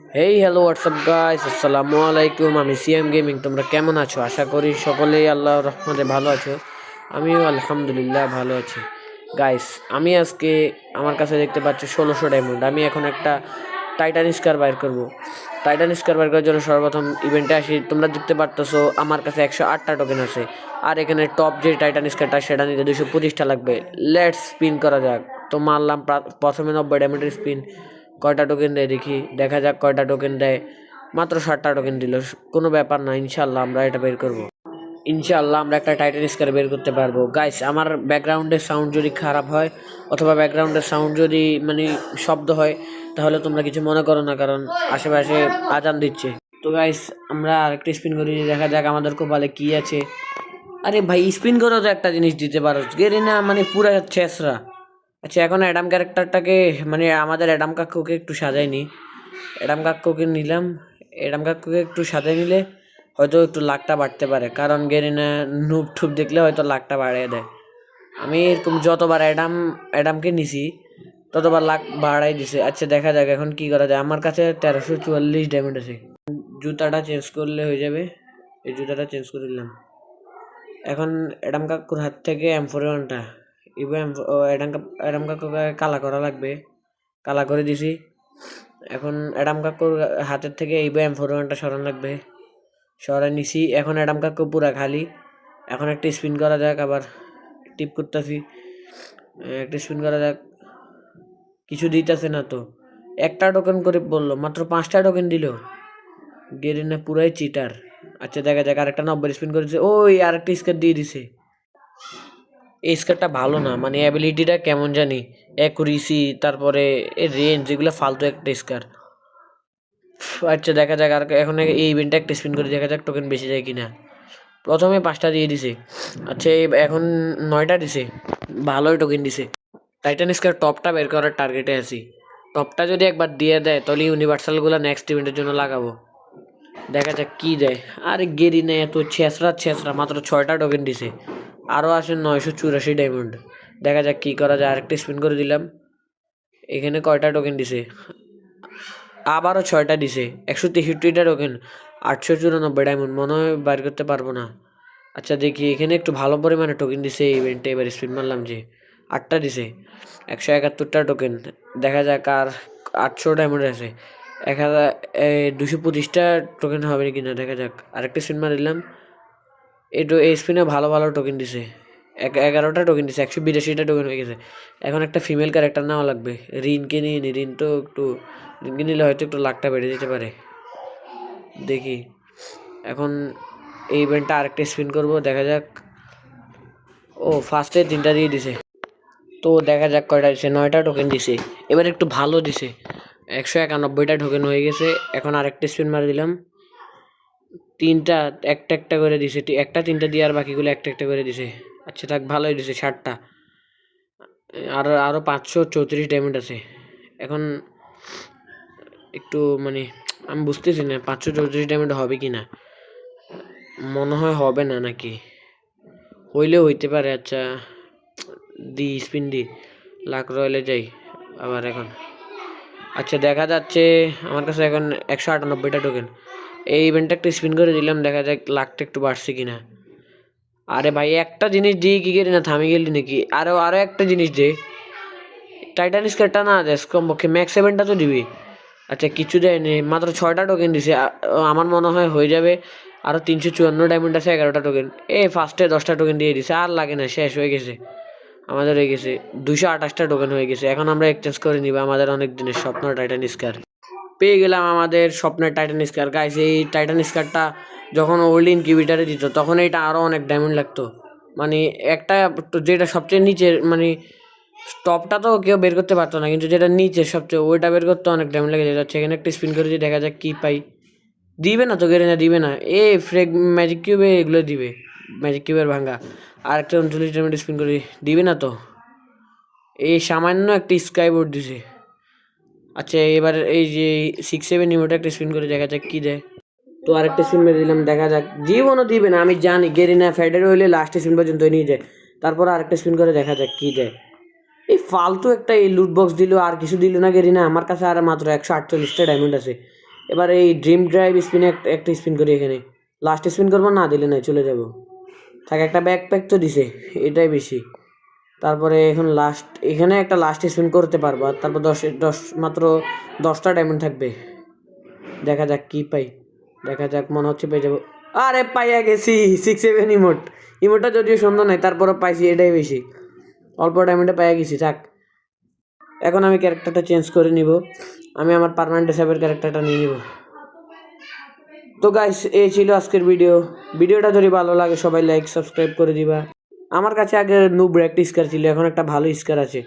Hey hello WhatsApp guys, আসসালামু আলাইকুম। আমি সিএম গেমিং। তোমরা কেমন আছো? আশা করি সকলেই আল্লাহর রহমতে ভালো আছো। আমিও আলহামদুলিল্লাহ ভালো আছি। গাইস, আমি আজকে আমার কাছে দেখতে পাচ্ছি 1600 ডায়মন্ড। আমি এখন একটা টাইটান স্কার বাইর করবো। টাইটান স্কার বাইর করার জন্য সর্বপ্রথম ইভেন্টে আসি। তোমরা দেখতে পারতেছো আমার কাছে 108টা টোকেন আছে। আর এখানে টপ যে টাইটান স্কারটা সেটা নিতে 225টা লাগবে। লেটস স্পিন করা যাক। তো মারলাম প্রথমে 90 ডায়মন্ডের স্পিন। কয়টা টোকেন দেয় দেখি, দেখা যাক কয়টা টোকেন দেয়। মাত্র 60টা টোকেন দিল। কোনো ব্যাপার না, ইনশাল্লাহ আমরা এটা বের করব। ইনশাল্লাহ আমরা একটা টাইটান স্কার বের করতে পারবো। গাইস, আমার ব্যাকগ্রাউন্ডের সাউন্ড যদি খারাপ হয় অথবা ব্যাকগ্রাউন্ডের সাউন্ড যদি শব্দ হয় তাহলে তোমরা কিছু মনে করো না, কারণ আশেপাশে আজান দিচ্ছে। তো গাইস, আমরা আরেকটা স্পিন করি, দেখা যাক আমাদের কপালে কি আছে। আরে ভাই, স্পিন করেও তো একটা জিনিস দিতে পারো, গেরি না পুরা ছেসরা। আচ্ছা, এখন অ্যাডাম ক্যারেক্টারটাকে আমাদের অ্যাডাম কাকুকে একটু সাজাই নি। অ্যাডাম কাকুকে নিলাম। অ্যাডাম কাকুকে একটু সাজাই নিলে হয়তো একটু লাকটা বাড়তে পারে, কারণ গেরিনা নুব ঠুপ দেখলে হয়তো লাকটা বাড়িয়ে দেয়। আমি এরকম যতবার অ্যাডামকে নিছি ততবার লাক বাড়াই দিছে। আচ্ছা, দেখা যাক এখন কি করা যায়। আমার কাছে 1344 ডায়মন্ড আছে। জুতাটা চেঞ্জ করলে হয়ে যাবে। এই জুতাটা চেঞ্জ করে দিলাম। এখন অ্যাডাম কাকুর হাত থেকে M41টা ইবো অ্যাডাম কাকুকে কালা করা লাগবে। কালা করে দিছি। এখন অ্যাডাম কাকুর হাতের থেকে ইবো M41টা সরান লাগবে। সরাই নিছি। এখন অ্যাডাম কাকু পুরা খালি। এখন একটা স্পিন করা যাক। আবার টিপ করতেছি, একটা স্পিন করা যাক। কিছু দিতেছে না তো। একটা টোকেন করে বললো, মাত্র 5টা টোকেন দিল। গেরিনা পুরাই চিটার। আচ্ছা, দেখা যাক। আরেকটা 90 স্পিন করেছে। ওই আরেকটা স্কার দিয়ে দিছে। এই স্কারটা ভালো না, অ্যাবিলিটিটা কেমন জানি, অ্যাকুরেসি, তারপরে রেঞ্জ, এগুলো ফালতু একটা স্কার। আচ্ছা, দেখা যাক। আর এখন এই ইভেন্টটা একটা স্পিন করে দেখা যাক টোকেন বেশি যায় কিনা। প্রথমে 5টা দিয়ে দিছে। আচ্ছা, এখন 9টা দিছে। ভালোই টোকেন দিছে। টাইটান স্কার টপটা বের করার টার্গেটে আছি। টপটা যদি একবার দিয়ে দেয় তাহলে ইউনিভার্সালগুলো নেক্সট ইভেন্টের জন্য লাগাবো। দেখা যাক কি দেয়। আরে গেরি নেই, এত ছেঁচড়া ছেঁচড়া, মাত্র 6টা টোকেন দিছে। আরও আসে 984 ডায়মন্ড। দেখা যাক কি করা যায়। আরেকটা স্পিন করে দিলাম। এখানে কয়টা টোকেন দিছে? আবারও 6টা দিছে। 163টা টোকেন, 894 ডায়মন্ড। মনে হয় বাইর করতে পারবো না। আচ্ছা, দেখি। এখানে একটু ভালো পরিমাণে টোকেন দিছে এই ইভেন্টে। এবার স্পিন মারলাম যে 8টা দিছে। 171টা টোকেন। দেখা যাক আর 800 ডায়মন্ড আছে। 225টা টোকেন হবে কিনা দেখা যাক। আরেকটা স্পিন মারিলাম। এই স্পিনে ভালো ভালো টোকেন দিছে। 11টা টোকেন দিছে। 182টা টোকেন হয়ে গেছে। এখন একটা ফিমেল ক্যারেক্টার নেওয়া লাগবে। রিনকে নিয়ে নি। রিনকে নিলে হয়তো একটু লাকটা বেড়ে যেতে পারে। দেখি। এখন এই ইভেন্টটা আরেকটা স্পিন করব, দেখা যাক। ও, ফার্স্টে 3টা দিয়ে দিছে। তো দেখা যাক কয়টা দিছে। 9টা টোকেন দিছে। এবার একটু ভালো দিছে। 191টা টোকেন হয়ে গেছে। এখন আরেকটা স্পিন মারি দিলাম। 3টা একটা একটা করে দিছে। একটা 3টা দিয়ে আর বাকিগুলো একটা একটা করে দিছে। আচ্ছা, থাক, ভালোই দিছে 60টা। আরও 534 ডায়মন্ড আছে। এখন একটু আমি বুঝতেছি না 534 ডায়মন্ড হবে কি না। মনে হয় হবে না, নাকি হইলেও হইতে পারে। আচ্ছা, স্পিন দি, লাখ রয়েলে যাই আবার এখন। আচ্ছা, দেখা যাচ্ছে আমার কাছে এখন 198টা টোকেন। এই ইভেন্টটা একটু স্পিন করে দিলাম, দেখা যাক লাখটা একটু বাড়ছে কিনা। আরে ভাই, একটা জিনিস দিয়ে কি করি না, থামি গেলি নাকি? আরো একটা জিনিস দে। টাইটান স্কারটা না দেয় কমপক্ষে, ম্যাক্স 7টা তো দিবি। আচ্ছা, কিছু দেয়নি, মাত্র 6টা টোকেন দিছে। আমার মনে হয় হয়ে যাবে। আরও 354 ডায়মন্ড আছে, 11টা টোকেন। ফার্স্টে 10টা টোকেন দিয়ে দিছে। আর লাগে না, শেষ হয়ে গেছে। আমাদের হয়ে গেছে 228টা টোকেন হয়ে গেছে। এখন আমরা এক্সচেঞ্জ করে নিব আমাদের অনেক দিনের স্বপ্ন টাইটান স্কার। পেয়ে গেলাম আমাদের স্বপ্নের টাইটান স্কার। গাইস, এই টাইটান স্কারটা যখন ওল্ড ইনকিউবেটারে দিত তখন এটা আরও অনেক ডায়মন্ড লাগতো। মানে একটা, যেটা সবচেয়ে নিচের টপটা তো কেউ বের করতে পারতো না, কিন্তু যেটা নিচের সবচেয়ে ওইটা বের করতে অনেক ডায়মন্ড লেগে যাচ্ছে। এখানে একটা স্পিন করে দিয়ে দেখা যাক কি পাই। দিবে না তো, গেরিনা দিবে না। ম্যাজিক কিউবে এগুলো দিবে, ম্যাজিক কিউবের ভাঙ্গা। আর একটা 39 ডায়মন্ড স্পিন করে দিবে না তো। এই সামান্য একটা স্কাই বোর্ড দিছে। আচ্ছা, এবার এই যে 6-7 ইমোটা একটা স্পিন করে দেখা যাক কি দেয়। তো আরেকটা স্পিন মেরে দিলাম, দেখা যাক। জীবনও দিবে না, আমি জানি। গেরিনা ফেডারে হইলে লাস্ট স্পিন পর্যন্ত নিয়ে যায়। তারপর আরেকটা স্পিন করে দেখা যাক কি দেয়। এই ফালতু একটা এই লুট বক্স দিল, আর কিছু দিল না গেরিনা। আমার কাছে আর মাত্র 148টা ডায়মন্ড আছে। এবার এই ড্রিম ড্রাইভ স্পিনে একটা স্পিন করি এখানে, লাস্ট স্পিন করবো, না দিলে নাই চলে যাব। থাকে একটা ব্যাকপ্যাক তো দিছে, এটাই বেশি। তারপরে এখন লাস্ট এখানে একটা লাস্ট স্পিন করতে পারবো, আর তারপর মাত্র 10টা ডায়মন্ড থাকবে। দেখা যাক কি পাই, দেখা যাক, মনে হচ্ছে পেয়ে যাবো। আরে পাইয়া গেছি 6-7 ইমোটটা যদিও সুন্দর নাই, তারপরে পাইছি, এটাই বেশি। অল্প ডায়মন্ডে পাইয়া গেছি। থাক, এখন আমি ক্যারেক্টারটা চেঞ্জ করে নিব, আমি আমার পার্মানেন্ট হিসাবের ক্যারেক্টারটা নিয়ে নিব। তো গাইস, এই ছিল আজকের ভিডিওটা যদি ভালো লাগে সবাই লাইক সাবস্ক্রাইব করে দিবা। আমার কাছে আগে নুব একটা স্কার ছিল, এখন একটা ভালো স্কার আছে।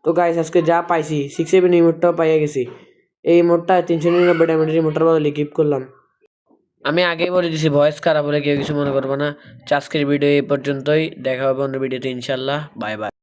তো গাইস, আজকে যা পাইছি 6-7 ইমোটটাও পাইয়া গেছি। এই ইমোটটা 399 ডায়মন্ডের ইমোটটার বদলে গিফট করলাম। আমি আগেই বলে দিছি ভয়েস খারাপ হলে কেউ কিছু মনে করবো না। আজকের ভিডিও এই পর্যন্তই, দেখা হবে অন্য ভিডিওতে ইনশাল্লাহ। Bye bye.